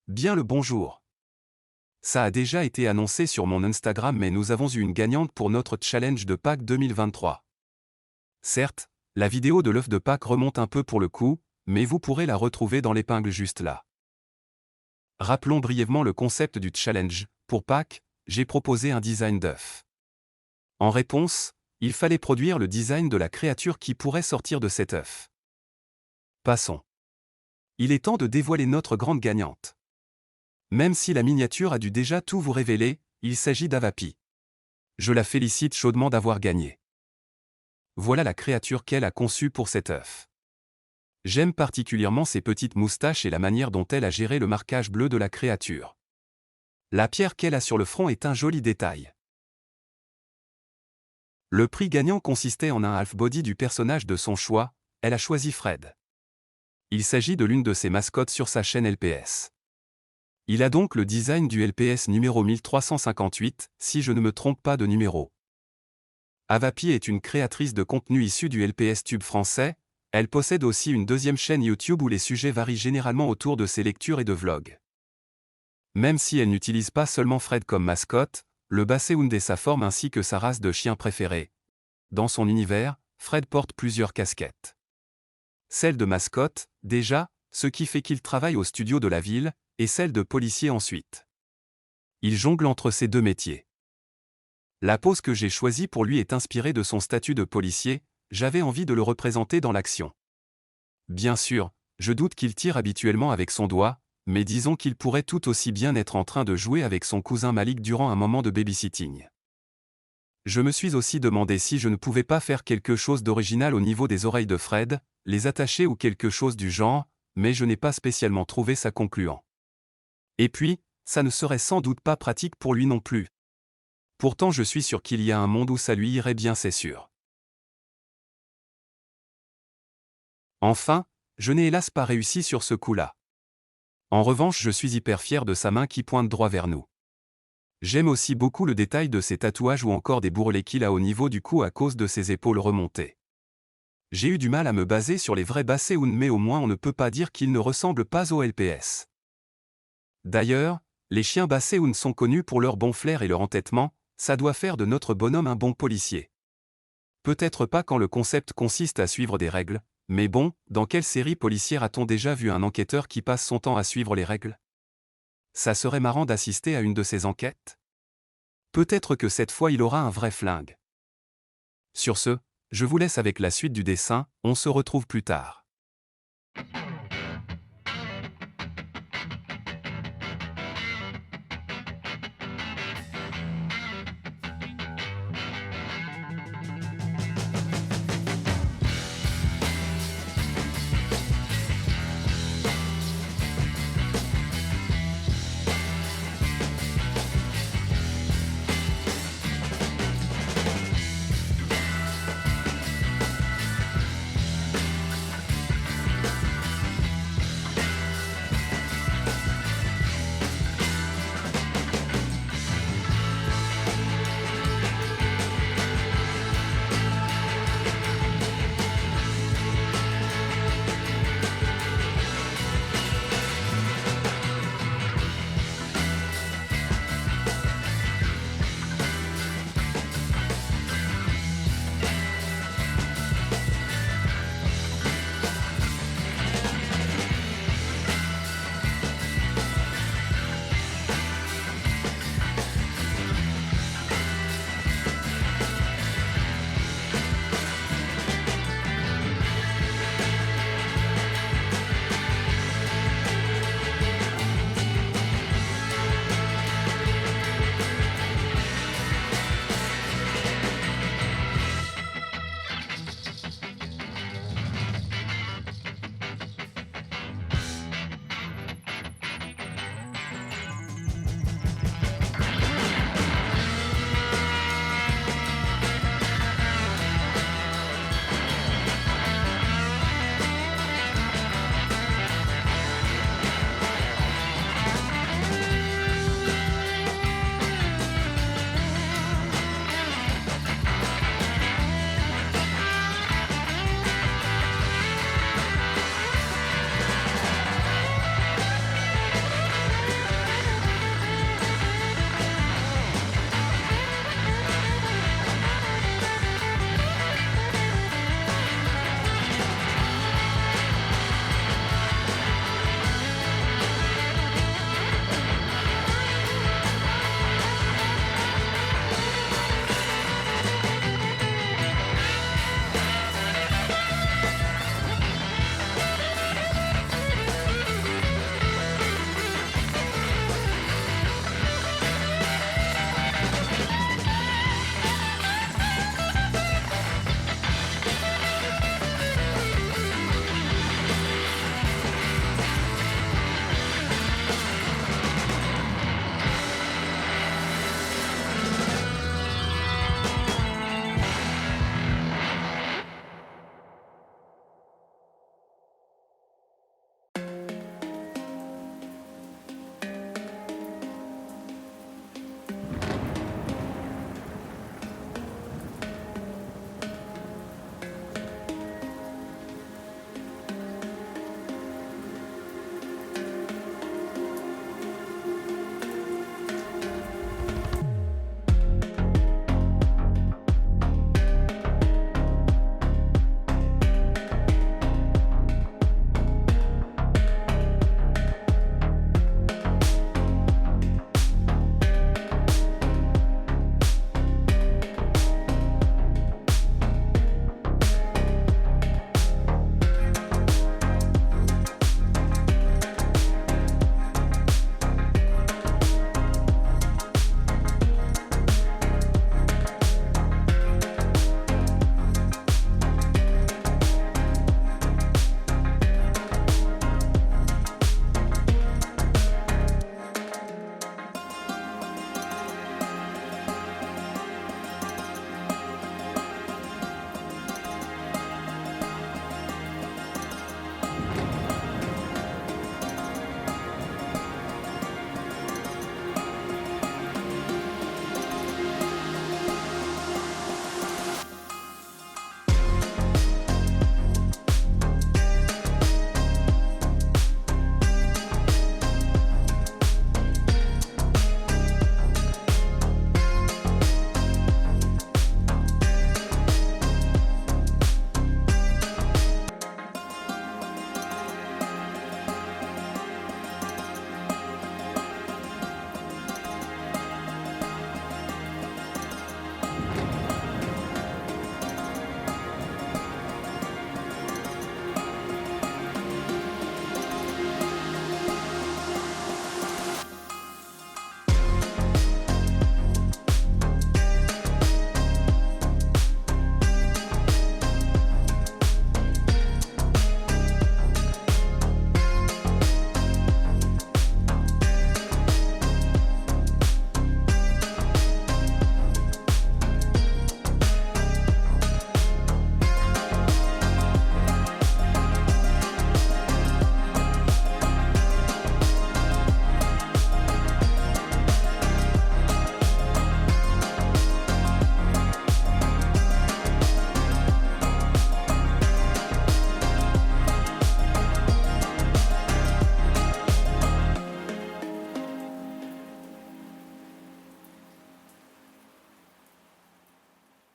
Bien le bonjour. Ça a déjà été annoncé sur mon Instagram, mais nous avons eu une gagnante pour notre challenge de Pâques 2023. Certes, la vidéo de l'œuf de Pâques remonte un peu pour le coup, mais vous pourrez la retrouver dans l'épingle juste là. Rappelons brièvement le concept du challenge. Pour Pâques, j'ai proposé un design d'œuf. En réponse, il fallait produire le design de la créature qui pourrait sortir de cet œuf. Passons. Il est temps de dévoiler notre grande gagnante. Même si la miniature a dû déjà tout vous révéler, il s'agit d'Avapi. Je la félicite chaudement d'avoir gagné. Voilà la créature qu'elle a conçue pour cet œuf. J'aime particulièrement ses petites moustaches et la manière dont elle a géré le marquage bleu de la créature. La pierre qu'elle a sur le front est un joli détail. Le prix gagnant consistait en un half-body du personnage de son choix, elle a choisi Fred. Il s'agit de l'une de ses mascottes sur sa chaîne LPS. Il a donc le design du LPS numéro 1358, si je ne me trompe pas de numéro. Avapi est une créatrice de contenu issue du LPS Tube français. Elle possède aussi une deuxième chaîne YouTube où les sujets varient généralement autour de ses lectures et de vlogs. Même si elle n'utilise pas seulement Fred comme mascotte, le Basset-hound est sa forme ainsi que sa race de chien préférée. Dans son univers, Fred porte plusieurs casquettes. Celle de mascotte, déjà, ce qui fait qu'il travaille au studio de la ville, et celle de policier ensuite. Il jongle entre ces deux métiers. La pose que j'ai choisie pour lui est inspirée de son statut de policier, j'avais envie de le représenter dans l'action. Bien sûr, je doute qu'il tire habituellement avec son doigt, mais disons qu'il pourrait tout aussi bien être en train de jouer avec son cousin Malik durant un moment de babysitting. Je me suis aussi demandé si je ne pouvais pas faire quelque chose d'original au niveau des oreilles de Fred, les attacher ou quelque chose du genre, mais je n'ai pas spécialement trouvé ça concluant. Et puis, ça ne serait sans doute pas pratique pour lui non plus. Pourtant je suis sûr qu'il y a un monde où ça lui irait bien, c'est sûr. Enfin, je n'ai hélas pas réussi sur ce coup-là. En revanche, je suis hyper fier de sa main qui pointe droit vers nous. J'aime aussi beaucoup le détail de ses tatouages ou encore des bourrelets qu'il a au niveau du cou à cause de ses épaules remontées. J'ai eu du mal à me baser sur les vrais Basset-hound, mais au moins on ne peut pas dire qu'ils ne ressemblent pas au LPS. D'ailleurs, les chiens Basset-hound sont connus pour leur bon flair et leur entêtement, ça doit faire de notre bonhomme un bon policier. Peut-être pas quand le concept consiste à suivre des règles, mais bon, dans quelle série policière a-t-on déjà vu un enquêteur qui passe son temps à suivre les règles? Ça serait marrant d'assister à une de ces enquêtes. Peut-être que cette fois il aura un vrai flingue. Sur ce, je vous laisse avec la suite du dessin, on se retrouve plus tard.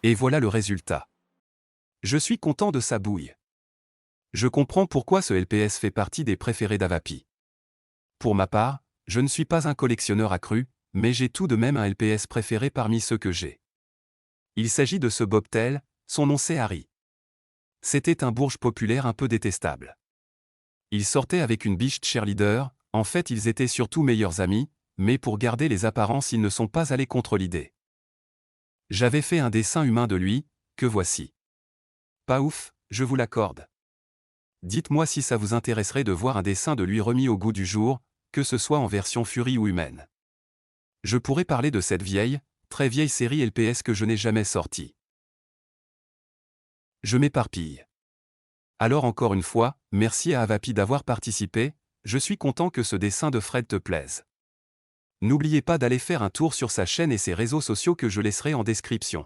Et voilà le résultat. Je suis content de sa bouille. Je comprends pourquoi ce LPS fait partie des préférés d'Avapi. Pour ma part, je ne suis pas un collectionneur accru, mais j'ai tout de même un LPS préféré parmi ceux que j'ai. Il s'agit de ce bobtail, son nom c'est Harry. C'était un bourge populaire un peu détestable. Il sortait avec une biche cheerleader, en fait ils étaient surtout meilleurs amis, mais pour garder les apparences ils ne sont pas allés contre l'idée. J'avais fait un dessin humain de lui, que voici. Pas ouf, je vous l'accorde. Dites-moi si ça vous intéresserait de voir un dessin de lui remis au goût du jour, que ce soit en version furie ou humaine. Je pourrais parler de cette vieille, très vieille série LPS que je n'ai jamais sortie. Je m'éparpille. Alors encore une fois, merci à Avapi d'avoir participé, je suis content que ce dessin de Fred te plaise. N'oubliez pas d'aller faire un tour sur sa chaîne et ses réseaux sociaux que je laisserai en description.